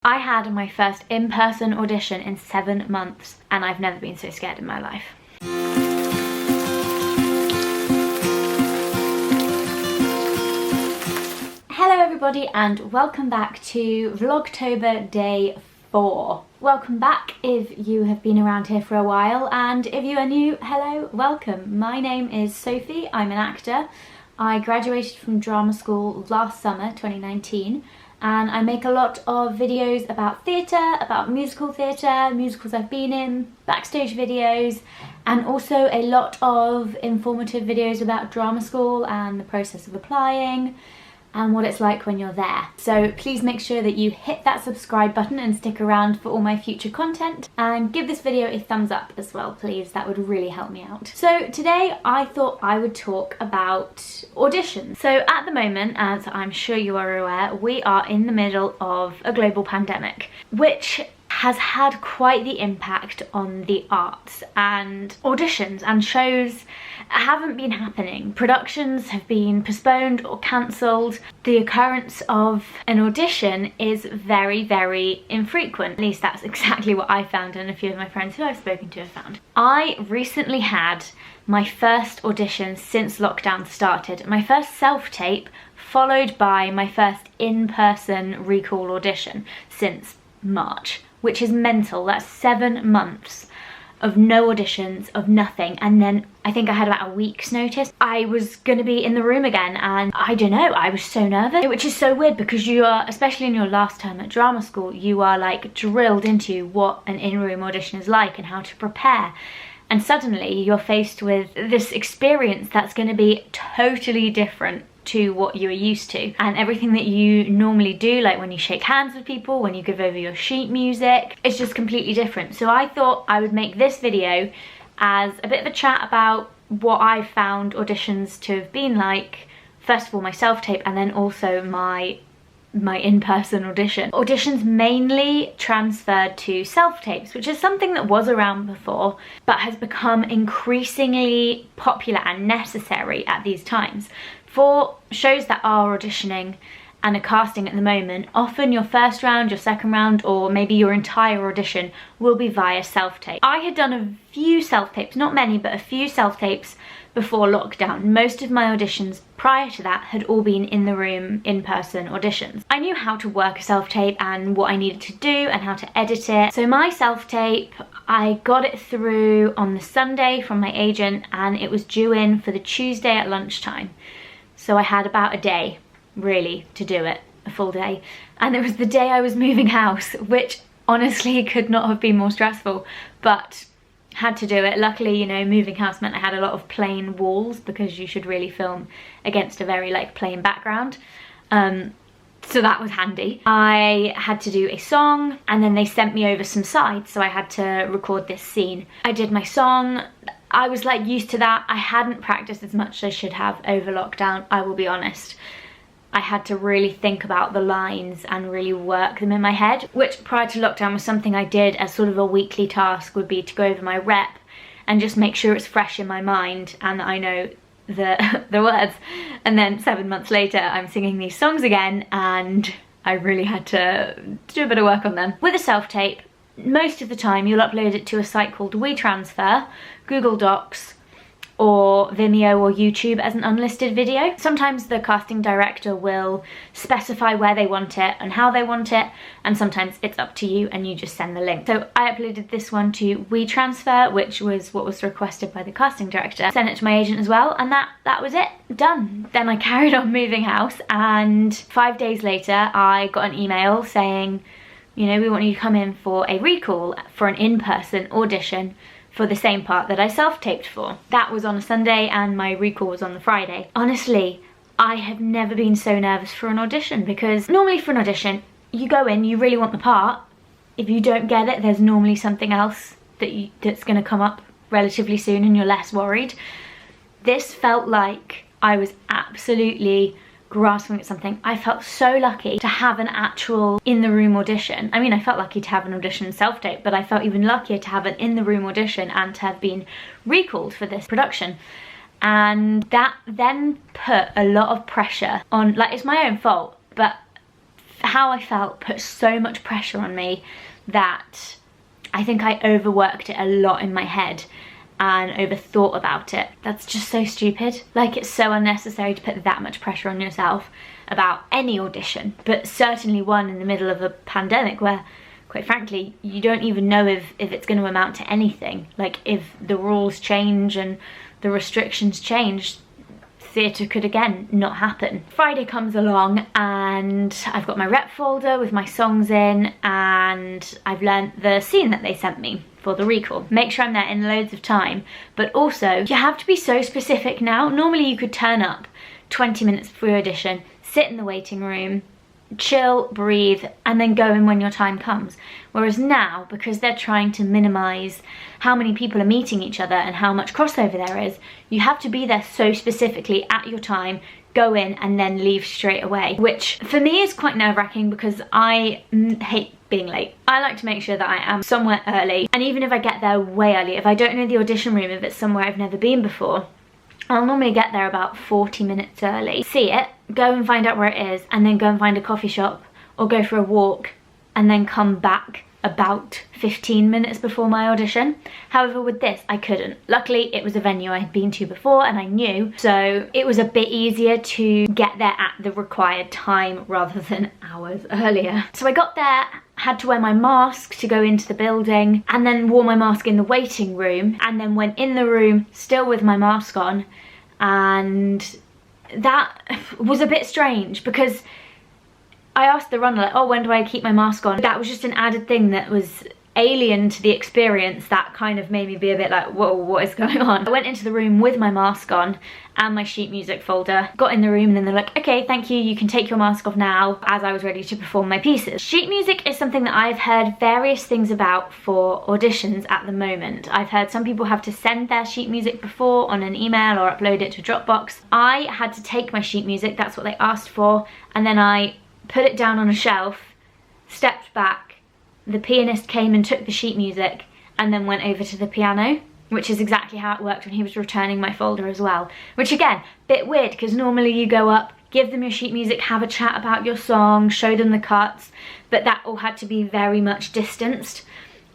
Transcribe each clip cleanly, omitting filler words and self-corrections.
I had my first in-person audition in 7 months and I've never been so scared in my life. Hello everybody and welcome back to Vlogtober day 4. Welcome back if you have been around here for a while, and if you are new, hello, welcome. My name is Sophie, I'm an actor. I graduated from drama school last summer, 2019, and I make a lot of videos about theatre, about musical theatre, musicals I've been in, backstage videos, and also a lot of informative videos about drama school and the process of applying and what it's like when you're there. So please make sure that you hit that subscribe button and stick around for all my future content, and give this video a thumbs up as well, please. That would really help me out. So today I thought I would talk about auditions. So at the moment, as I'm sure you are aware, we are in the middle of a global pandemic, which has had quite the impact on the arts, and auditions and shows haven't been happening. Productions have been postponed or cancelled. The occurrence of an audition is very, very infrequent. At least that's exactly what I found, and a few of my friends who I've spoken to have found. I recently had my first audition since lockdown started. My first self-tape followed by my first in-person recall audition since March, which is mental. That's 7 months of no auditions, of nothing, and then I think I had about a week's notice. I was gonna be in the room again, and I don't know, I was so nervous, which is so weird because you are, especially in your last term at drama school, you are like drilled into what an in-room audition is like and how to prepare. And suddenly you're faced with this experience that's gonna be totally different to what you are used to, and everything that you normally do, like when you shake hands with people, when you give over your sheet music, it's just completely different. So I thought I would make this video as a bit of a chat about what I've found auditions to have been like. First of all, my self-tape, and then also my in-person audition. Auditions mainly transferred to self-tapes, which is something that was around before but has become increasingly popular and necessary at these times. For shows that are auditioning and are casting at the moment, often your first round, your second round, or maybe your entire audition will be via self-tape. I had done a few self-tapes, not many, but a few self-tapes before lockdown. Most of my auditions prior to that had all been in the room, in-person auditions. I knew how to work a self-tape and what I needed to do and how to edit it. So my self-tape, I got it through on the Sunday from my agent, and it was due in for the Tuesday at lunchtime. So I had about a day, really, to do it, a full day. And it was the day I was moving house, which honestly could not have been more stressful, but had to do it. Luckily, you know, moving house meant I had a lot of plain walls, because you should really film against a very like plain background. So that was handy. I had to do a song, and then they sent me over some sides, so I had to record this scene. I did my song. I was like used to that. I hadn't practiced as much as I should have over lockdown, I will be honest. I had to really think about the lines and really work them in my head, which prior to lockdown was something I did as sort of a weekly task, would be to go over my rep and just make sure it's fresh in my mind and that I know the words. And then 7 months later I'm singing these songs again, and I really had to do a bit of work on them. With a self-tape, most of the time you'll upload it to a site called WeTransfer, Google Docs, or Vimeo or YouTube as an unlisted video. Sometimes the casting director will specify where they want it and how they want it, and sometimes it's up to you and you just send the link. So I uploaded this one to WeTransfer, which was what was requested by the casting director. Sent it to my agent as well, and that was it, done. Then I carried on moving house, and 5 days later I got an email saying, you know, we want you to come in for a recall for an in-person audition for the same part that I self-taped for. That was on a Sunday and my recall was on the Friday. Honestly, I have never been so nervous for an audition, because normally for an audition, you go in, you really want the part. If you don't get it, there's normally something else that's gonna come up relatively soon and you're less worried. This felt like I was absolutely grasping at something. I felt so lucky to have an actual in-the-room audition. I mean, I felt lucky to have an audition self-tape, but I felt even luckier to have an in-the-room audition and to have been recalled for this production. And that then put a lot of pressure on, like, it's my own fault, but how I felt put so much pressure on me that I think I overworked it a lot in my head and overthought about it. That's just so stupid. Like, it's so unnecessary to put that much pressure on yourself about any audition, but certainly one in the middle of a pandemic where, quite frankly, you don't even know if it's going to amount to anything. Like, if the rules change and the restrictions change, theatre could again not happen. Friday comes along and I've got my rep folder with my songs in, and I've learnt the scene that they sent me for the recall. Make sure I'm there in loads of time, but also you have to be so specific now. Normally you could turn up 20 minutes before your audition, sit in the waiting room, chill, breathe, and then go in when your time comes. Whereas now, because they're trying to minimise how many people are meeting each other and how much crossover there is, you have to be there so specifically at your time, go in and then leave straight away, which for me is quite nerve-wracking because I hate being late. I like to make sure that I am somewhere early, and even if I get there way early, if I don't know the audition room, if it's somewhere I've never been before, I'll normally get there about 40 minutes early, see it, go and find out where it is, and then go and find a coffee shop or go for a walk and then come back about 15 minutes before my audition. However, with this, I couldn't. Luckily, it was a venue I had been to before and I knew, so it was a bit easier to get there at the required time rather than hours earlier. So I got there, had to wear my mask to go into the building, and then wore my mask in the waiting room, and then went in the room still with my mask on, and that was a bit strange because I asked the runner, like, oh, when do I keep my mask on? That was just an added thing that was alien to the experience that kind of made me be a bit like, whoa, what is going on? I went into the room with my mask on and my sheet music folder, got in the room, and then they're like, okay, thank you, you can take your mask off now, as I was ready to perform my pieces. Sheet music is something that I've heard various things about for auditions at the moment. I've heard some people have to send their sheet music before on an email or upload it to Dropbox. I had to take my sheet music, that's what they asked for, and then I put it down on a shelf, stepped back, the pianist came and took the sheet music and then went over to the piano, which is exactly how it worked when he was returning my folder as well. Which again, bit weird because normally you go up, give them your sheet music, have a chat about your song, show them the cuts, but that all had to be very much distanced,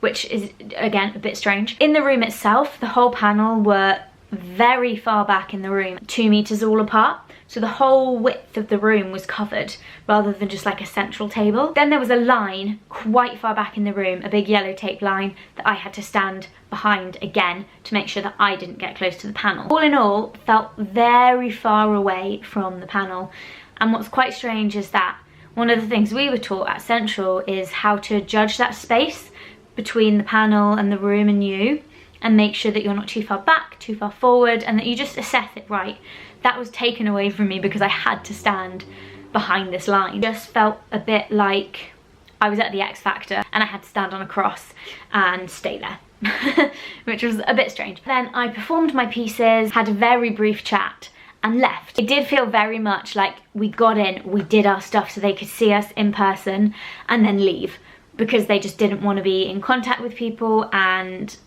which is again a bit strange. In the room itself, the whole panel were very far back in the room, 2 meters all apart. So the whole width of the room was covered rather than just like a central table. Then there was a line quite far back in the room, a big yellow tape line that I had to stand behind again to make sure that I didn't get close to the panel. All in all, felt very far away from the panel. And what's quite strange is that one of the things we were taught at Central is how to judge that space between the panel and the room and you, and make sure that you're not too far back, too far forward, and that you just assess it right. That was taken away from me because I had to stand behind this line. It just felt a bit like I was at the X Factor and I had to stand on a cross and stay there, which was a bit strange. Then I performed my pieces, had a very brief chat, and left. It did feel very much like we got in, we did our stuff so they could see us in person and then leave, because they just didn't want to be in contact with people and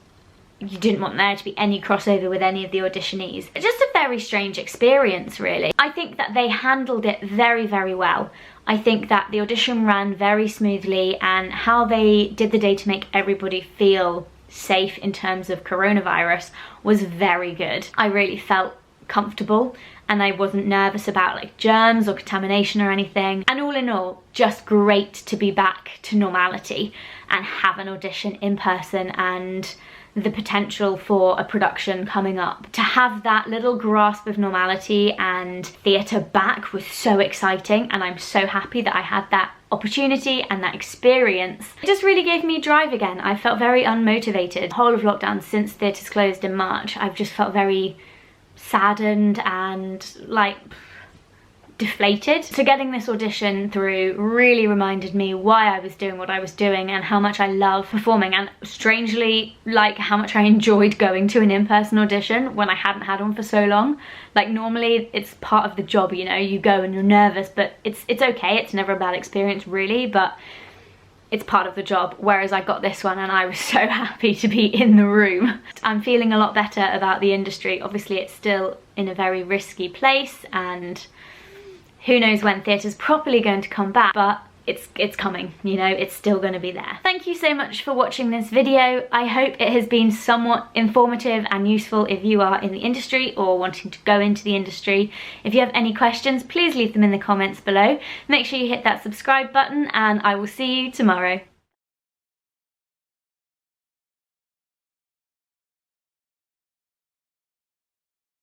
you didn't want there to be any crossover with any of the auditionees. It's just a very strange experience, really. I think that they handled it very, very well. I think that the audition ran very smoothly, and how they did the day to make everybody feel safe in terms of coronavirus was very good. I really felt comfortable and I wasn't nervous about like germs or contamination or anything. And all in all, just great to be back to normality and have an audition in person and the potential for a production coming up. To have that little grasp of normality and theatre back was so exciting, and I'm so happy that I had that opportunity and that experience. It just really gave me drive again. I felt very unmotivated. The whole of lockdown since theatres closed in March, I've just felt very saddened and like deflated. So getting this audition through really reminded me why I was doing what I was doing and how much I love performing, and strangely like how much I enjoyed going to an in-person audition when I hadn't had one for so long. Like normally it's part of the job, you know, you go and you're nervous, but it's okay, it's never a bad experience really, but it's part of the job. Whereas I got this one and I was so happy to be in the room. I'm feeling a lot better about the industry. Obviously it's still in a very risky place and who knows when theatre's properly going to come back, but it's coming, you know, it's still going to be there. Thank you so much for watching this video. I hope it has been somewhat informative and useful if you are in the industry or wanting to go into the industry. If you have any questions, please leave them in the comments below. Make sure you hit that subscribe button, and I will see you tomorrow.